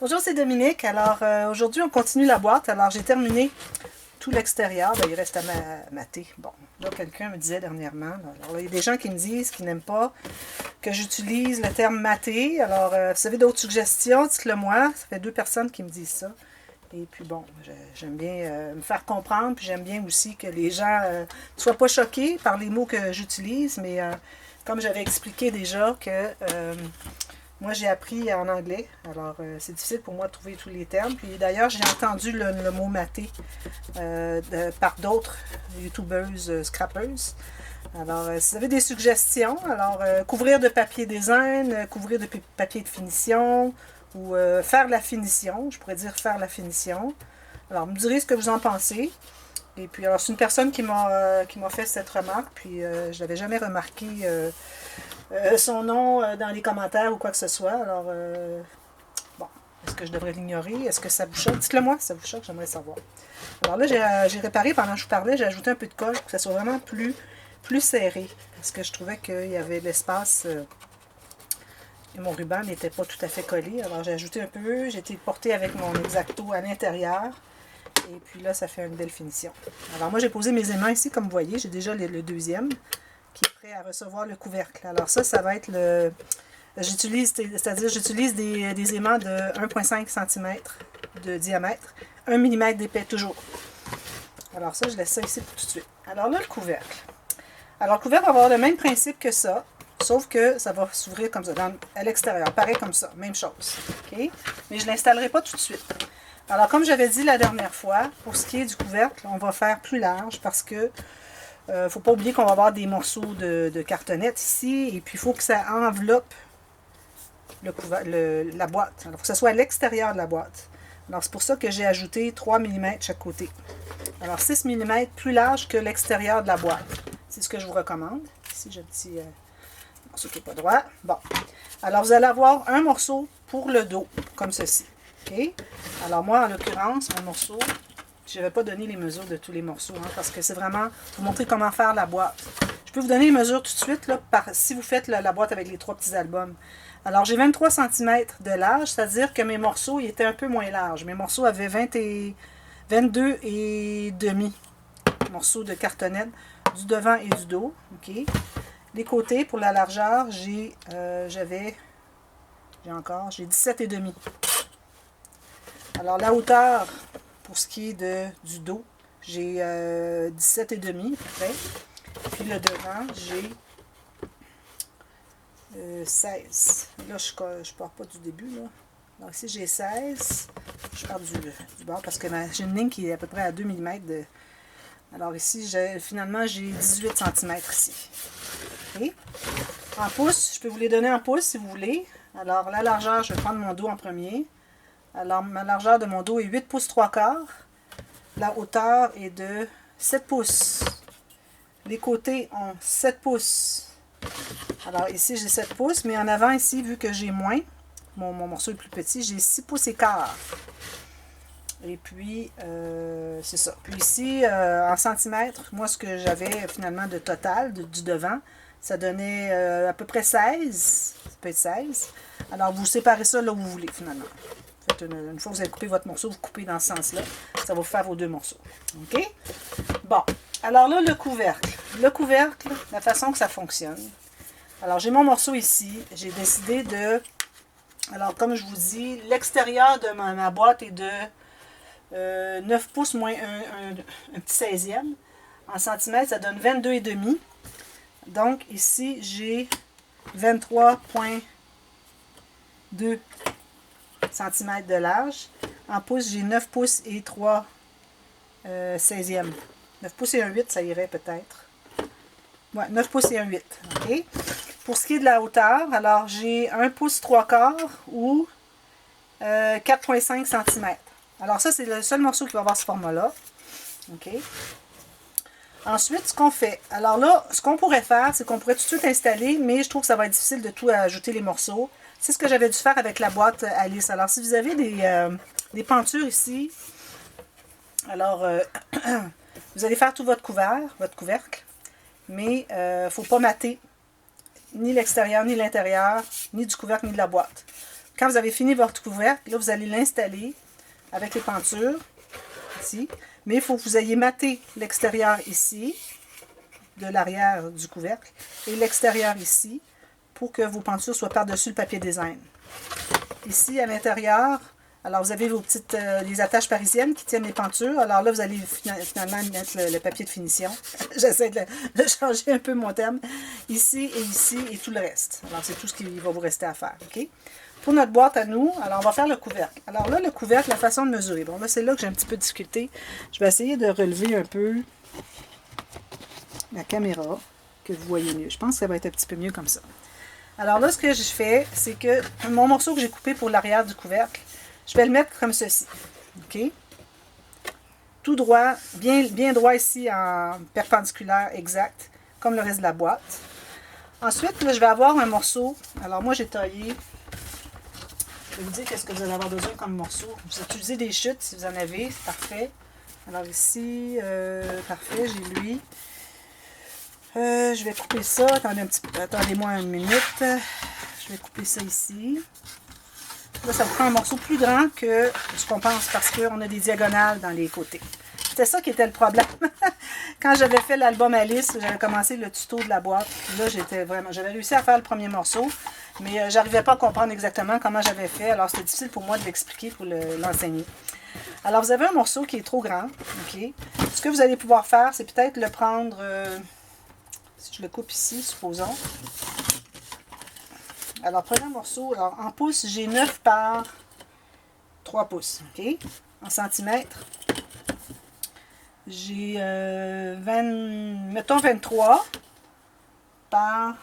Bonjour, c'est Dominique. Alors, aujourd'hui, on continue la boîte. Alors, j'ai terminé tout l'extérieur. Ben, il reste à mater. Bon, là, quelqu'un me disait dernièrement. Alors, là, il y a des gens qui me disent qu'ils n'aiment pas que j'utilise le terme mater. Alors, vous avez d'autres suggestions, dites-le moi. Ça fait 2 personnes qui me disent ça. Et puis, bon, j'aime bien me faire comprendre. Puis, j'aime bien aussi que les gens ne soient pas choqués par les mots que j'utilise. Mais, comme j'avais expliqué déjà que... moi, j'ai appris en anglais, alors c'est difficile pour moi de trouver tous les termes. Puis d'ailleurs, j'ai entendu le mot maté par d'autres youtubeuses scrappeuses. Alors, si vous avez des suggestions, alors couvrir de papier design, couvrir de papier de finition, ou faire la finition, je pourrais dire faire la finition. Alors, vous me direz ce que vous en pensez. Et puis, alors, c'est une personne qui m'a fait cette remarque, puis je n'avais jamais remarqué son nom dans les commentaires ou quoi que ce soit. Alors, bon, est-ce que je devrais l'ignorer? Est-ce que ça vous choque? Dites-le moi si ça vous choque, j'aimerais savoir. Alors là, j'ai réparé pendant que je vous parlais, j'ai ajouté un peu de colle pour que ça soit vraiment plus serré. Parce que je trouvais qu'il y avait l'espace... et mon ruban n'était pas tout à fait collé. Alors j'ai ajouté un peu, j'ai été porté avec mon X-Acto à l'intérieur. Et puis là, ça fait une belle finition. Alors moi, j'ai posé mes aimants ici, comme vous voyez. J'ai déjà le deuxième qui est prêt à recevoir le couvercle. Alors ça va être le... j'utilise des aimants de 1,5 cm de diamètre, 1 mm d'épais toujours. Alors ça, je laisse ça ici pour tout de suite. Alors là, le couvercle. Alors le couvercle va avoir le même principe que ça, sauf que ça va s'ouvrir comme ça, à l'extérieur, pareil comme ça, même chose. Okay? Mais je ne l'installerai pas tout de suite. Alors, comme j'avais dit la dernière fois, pour ce qui est du couvercle, on va faire plus large parce que ne faut pas oublier qu'on va avoir des morceaux de cartonnette ici. Et puis, il faut que ça enveloppe la boîte. Alors, il faut que ça soit à l'extérieur de la boîte. Alors, c'est pour ça que j'ai ajouté 3 mm chaque côté. Alors, 6 mm plus large que l'extérieur de la boîte. C'est ce que je vous recommande. Ici, j'ai un petit morceau qui n'est pas droit. Bon. Alors, vous allez avoir un morceau pour le dos, comme ceci. Okay. Alors moi, en l'occurrence, mon morceau, je ne vais pas donner les mesures de tous les morceaux, hein, parce que c'est vraiment pour vous montrer comment faire la boîte. Je peux vous donner les mesures tout de suite, là, si vous faites la boîte avec les 3 petits albums. Alors j'ai 23 cm de large, c'est-à-dire que mes morceaux ils étaient un peu moins larges. Mes morceaux avaient 22 et demi morceaux de cartonnette du devant et du dos. Okay. Les côtés, pour la largeur, j'ai 17 et demi. Alors, la hauteur, pour ce qui est du dos, j'ai 17 et demi, à peu près. Puis le devant, j'ai 16. Là, je ne pars pas du début, là. Donc, ici, j'ai 16. Je pars du bord parce que j'ai une ligne qui est à peu près à 2 mm. Alors, ici, finalement, j'ai 18 cm ici. Okay. En pouces, je peux vous les donner en pouces si vous voulez. Alors, la largeur, je vais prendre mon dos en premier. Alors, ma largeur de mon dos est 8 pouces 3/4. La hauteur est de 7 pouces. Les côtés ont 7 pouces. Alors, ici, j'ai 7 pouces, mais en avant, ici, vu que j'ai moins, mon morceau est plus petit, j'ai 6 pouces et quart. Et puis, c'est ça. Puis ici, en centimètres, moi, ce que j'avais finalement de total, du devant, ça donnait à peu près 16. Ça peut être 16. Alors, vous séparez ça là où vous voulez, finalement. Une fois que vous avez coupé votre morceau, vous coupez dans ce sens-là. Ça va vous faire vos 2 morceaux. OK? Bon. Alors là, le couvercle. Le couvercle, la façon que ça fonctionne. Alors, j'ai mon morceau ici. J'ai décidé de... Alors, comme je vous dis, l'extérieur de ma boîte est de 9 pouces moins un petit 16e. En centimètres, ça donne 22 et demi. Donc, ici, j'ai 23,2 cm de large. En pouces, j'ai 9 pouces et 3 16e. 9 pouces et un 8, ça irait peut-être. Ouais, 9 pouces et un 8. OK? Pour ce qui est de la hauteur, alors j'ai 1 pouce 3/4 ou 4,5 cm. Alors ça, c'est le seul morceau qui va avoir ce format-là. OK? Ensuite, ce qu'on fait, alors là, ce qu'on pourrait faire, c'est qu'on pourrait tout de suite installer, mais je trouve que ça va être difficile de tout ajouter les morceaux. C'est ce que j'avais dû faire avec la boîte Alice. Alors, si vous avez des pentures ici, alors, vous allez faire tout votre couvercle, mais il ne faut pas mater ni l'extérieur, ni l'intérieur, ni du couvercle, ni de la boîte. quand vous avez fini votre couvercle, là, vous allez l'installer avec les pentures, ici. Mais il faut que vous ayez maté l'extérieur ici, de l'arrière du couvercle, et l'extérieur ici, pour que vos pentures soient par-dessus le papier design. Ici, à l'intérieur, alors vous avez vos petites les attaches parisiennes qui tiennent les pentures. Alors là, vous allez finalement mettre le papier de finition. J'essaie de changer un peu mon terme. Ici et tout le reste. Alors c'est tout ce qui va vous rester à faire. OK? Pour notre boîte à nous, alors on va faire le couvercle. Alors là, le couvercle, la façon de mesurer. Bon, là, c'est là que j'ai un petit peu de difficulté. Je vais essayer de relever un peu la caméra, que vous voyez mieux. Je pense que ça va être un petit peu mieux comme ça. Alors là, ce que je fais, c'est que mon morceau que j'ai coupé pour l'arrière du couvercle, je vais le mettre comme ceci. OK? Tout droit, bien droit ici en perpendiculaire exact, comme le reste de la boîte. Ensuite, là, je vais avoir un morceau. Alors moi, j'ai taillé. Je vais vous dire qu'est-ce que vous allez avoir besoin comme morceau. Vous utilisez des chutes si vous en avez, c'est parfait. Alors ici, parfait, j'ai lui. Je vais couper ça. Attendez-moi une minute. Je vais couper ça ici. Là, ça vous prend un morceau plus grand que ce qu'on pense parce qu'on a des diagonales dans les côtés. C'était ça qui était le problème. Quand j'avais fait l'album Alice, j'avais commencé le tuto de la boîte. Là, j'avais réussi à faire le premier morceau, mais j'arrivais pas à comprendre exactement comment j'avais fait. Alors, c'était difficile pour moi de l'expliquer pour l'enseigner. Alors, vous avez un morceau qui est trop grand. OK? Ce que vous allez pouvoir faire, c'est peut-être le prendre... si je le coupe ici, supposons. Alors, prenez un morceau. Alors, en pouces, j'ai 9 par 3 pouces. OK? En centimètres, j'ai mettons 23 par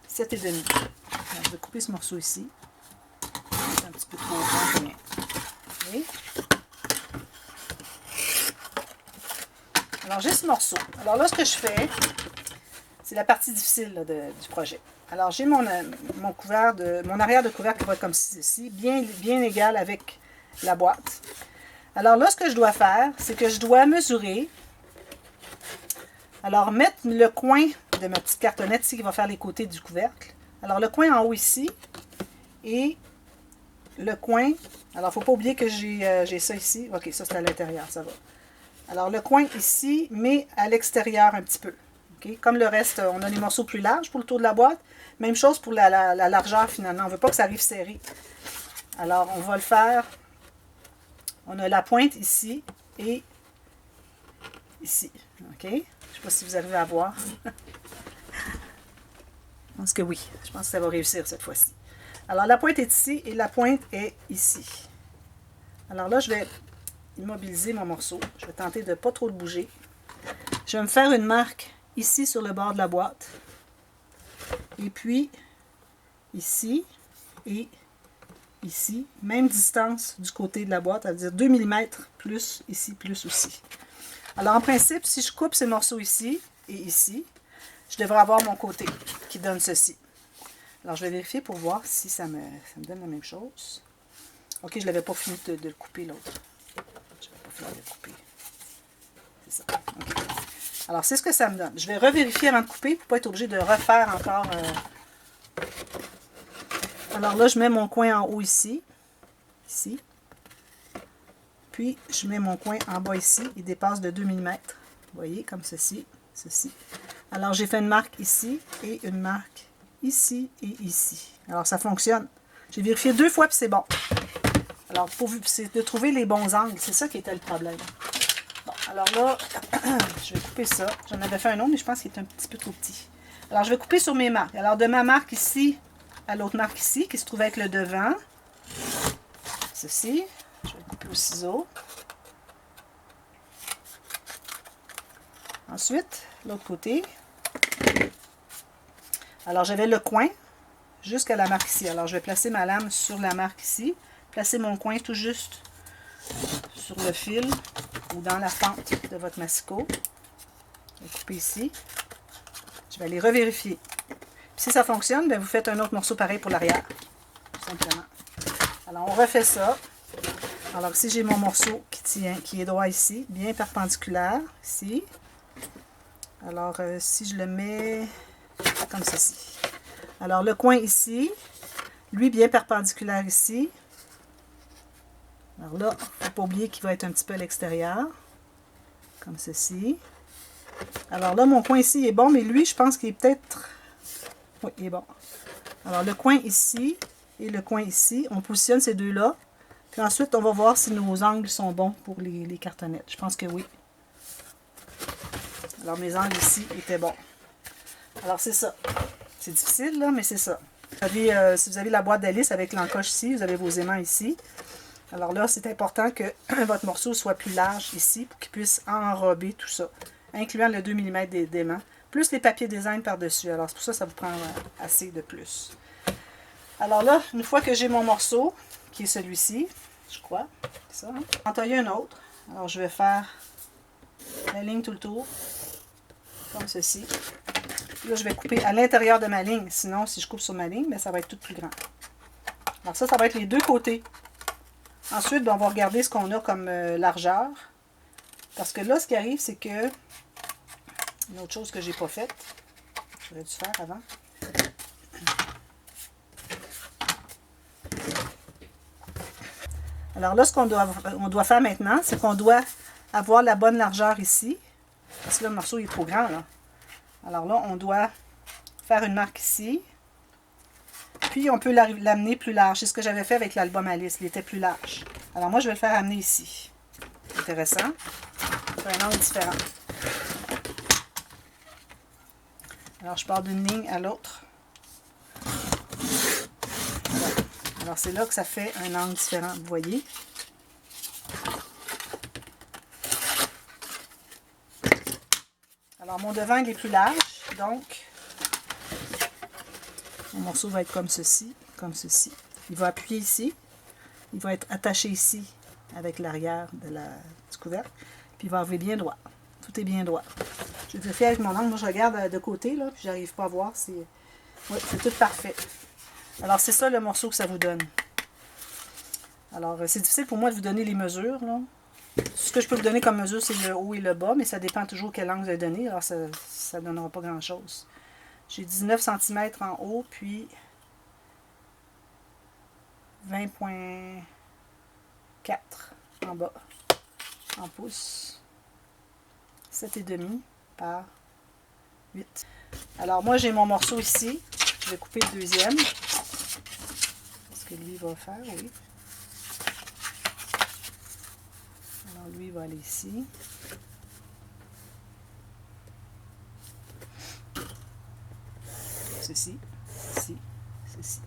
7,5. Alors, je vais couper ce morceau ici. C'est un petit peu trop grand. OK? Alors, j'ai ce morceau. Alors là, ce que je fais, c'est la partie difficile là, du projet. Alors, j'ai mon arrière de couvercle qui va être comme ceci, bien égal avec la boîte. Alors là, ce que je dois faire, c'est que je dois mesurer. Alors, mettre le coin de ma petite cartonnette ici qui va faire les côtés du couvercle. Alors, le coin en haut ici et le coin. Alors, il ne faut pas oublier que j'ai ça ici. OK, ça c'est à l'intérieur, ça va. Alors, le coin ici, mais à l'extérieur un petit peu. Okay? Comme le reste, on a des morceaux plus larges pour le tour de la boîte. Même chose pour la largeur finalement. On ne veut pas que ça arrive serré. Alors, on va le faire. On a la pointe ici et ici. OK? Je ne sais pas si vous arrivez à voir. Je pense que oui. Je pense que ça va réussir cette fois-ci. Alors, la pointe est ici et la pointe est ici. Alors là, je vais immobiliser mon morceau. Je vais tenter de ne pas trop le bouger. Je vais me faire une marque ici sur le bord de la boîte. Et puis, ici et ici. Même distance du côté de la boîte, c'est-à-dire 2 mm plus ici, plus aussi. Alors, en principe, si je coupe ces morceaux ici et ici, je devrais avoir mon côté qui donne ceci. Alors, je vais vérifier pour voir si ça me donne la même chose. OK, je ne l'avais pas fini de le couper, l'autre. Je n'avais pas fini de le couper. C'est ça. OK. Alors, c'est ce que ça me donne. Je vais revérifier avant de couper pour ne pas être obligé de refaire encore. Alors là, je mets mon coin en haut ici. Ici. Puis, je mets mon coin en bas ici. Il dépasse de 2 mm. Vous voyez, comme ceci. Ceci. Alors, j'ai fait une marque ici et une marque ici et ici. Alors, ça fonctionne. J'ai vérifié 2 fois, puis c'est bon. Alors, c'est de trouver les bons angles. C'est ça qui était le problème. Bon, alors là, je vais couper ça. J'en avais fait un autre, mais je pense qu'il est un petit peu trop petit. Alors, je vais couper sur mes marques. Alors, de ma marque ici à l'autre marque ici, qui se trouve avec le devant. Ceci. Je vais couper au ciseau. Ensuite, l'autre côté. Alors, j'avais le coin jusqu'à la marque ici. Alors, je vais placer ma lame sur la marque ici. Placer mon coin tout juste sur le fil ou dans la fente de votre massicot. Je vais couper ici. Je vais aller revérifier. Puis, si ça fonctionne, bien, vous faites un autre morceau pareil pour l'arrière. Tout simplement. Alors, on refait ça. Alors, ici, j'ai mon morceau qui tient, qui est droit ici, bien perpendiculaire, ici. Alors, si je le mets comme ceci. Alors, le coin ici, lui bien perpendiculaire ici. Alors là, il ne faut pas oublier qu'il va être un petit peu à l'extérieur, comme ceci. Alors là, mon coin ici est bon, mais lui, je pense qu'il est peut-être... Oui, il est bon. Alors le coin ici et le coin ici, on positionne ces deux-là. Puis ensuite, on va voir si nos angles sont bons pour les cartonnettes. Je pense que oui. Alors mes angles ici étaient bons. Alors c'est ça. C'est difficile, là, mais c'est ça. Si vous avez la boîte d'hélice avec l'encoche ici, vous avez vos aimants ici. Alors là, c'est important que votre morceau soit plus large ici pour qu'il puisse enrober tout ça, incluant le 2 mm d'aimant, plus les papiers design par-dessus. Alors c'est pour ça que ça vous prend assez de plus. Alors là, une fois que j'ai mon morceau, qui est celui-ci, je crois, c'est ça, hein? En tailler un autre. Alors je vais faire la ligne tout le tour, comme ceci. Là, je vais couper à l'intérieur de ma ligne. Sinon, si je coupe sur ma ligne, bien, ça va être tout plus grand. Alors ça va être les deux côtés. Ensuite, ben, on va regarder ce qu'on a comme largeur. Parce que là, ce qui arrive, c'est que... Une autre chose que j'ai pas faite. J'aurais dû faire avant. Alors là, ce qu'on doit faire maintenant, c'est qu'on doit avoir la bonne largeur ici. Parce que là, le morceau il est trop grand, là. Alors là, on doit faire une marque ici. Puis, on peut l'amener plus large. C'est ce que j'avais fait avec l'album Alice. Il était plus large. Alors moi, je vais le faire amener ici. Intéressant. C'est un angle différent. Alors, je pars d'une ligne à l'autre. Voilà. Alors, c'est là que ça fait un angle différent. Vous voyez? Alors, mon devant, il est plus large. Donc, mon morceau va être comme ceci. Comme ceci. Il va appuyer ici. Il va être attaché ici avec l'arrière du couvercle. Puis, il va arriver bien droit. Tout est bien droit. Je vais vérifier avec mon angle. Moi, je regarde de côté, là, puis j'arrive pas à voir. Oui, c'est tout parfait. Alors, c'est ça le morceau que ça vous donne. Alors, c'est difficile pour moi de vous donner les mesures, là. Ce que je peux vous donner comme mesure, c'est le haut et le bas, mais ça dépend toujours quel angle vous avez donné. Alors, ça ne donnera pas grand-chose. J'ai 19 cm en haut, puis 20,4 en bas, en pouces. 7,5 par 8. Alors, moi, j'ai mon morceau ici. Je vais couper le deuxième. Est-ce que lui va faire? Oui. Alors, lui, il va aller ici. Ceci, ceci, ceci.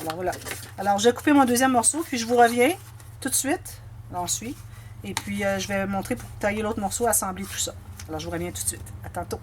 Alors, voilà. Alors, je vais couper mon deuxième morceau, puis je vous reviens tout de suite. Là, on suit. Et puis, je vais montrer pour tailler l'autre morceau, assembler tout ça. Alors, je vous reviens tout de suite. À tantôt.